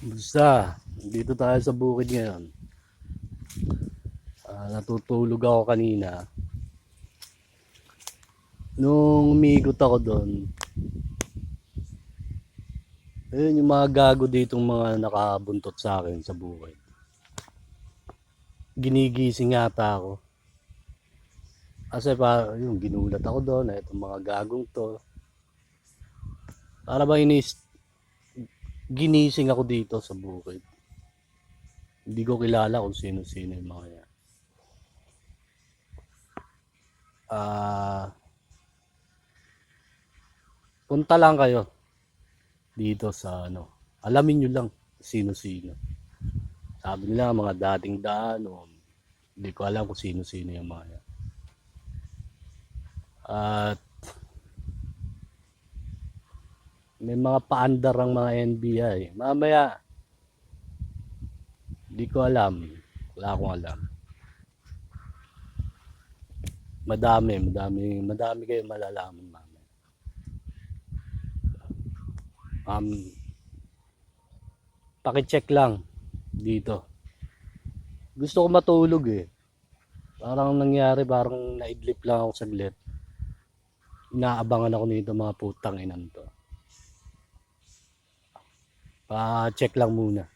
Basta, dito tayo sa bukid ngayon. Natutulog ako kanina. Nung umiikot ako doon, ayun yung mga gago ditong mga nakabuntot sa akin sa bukid. Ginigising yata ako. Kasi yung ginulat ako doon, itong mga gagong to. Para ba ginising ako dito sa bukid. Hindi ko kilala kung sino-sino yung mga yan. Punta lang kayo dito sa alamin nyo lang sino-sino. Sabi nila mga dating daan o hindi ko alam kung sino-sino yung mga yan. At may mga paandar ang mga NBI. Mamaya, hindi ko alam. Wala akong alam. Madami kayo malalaman mamaya. Paki-check lang dito. Gusto ko matulog eh. Parang nangyari, parang naidlip lang ako saglit. Inaabangan ako nito mga putang inan to. Pa-check lang muna.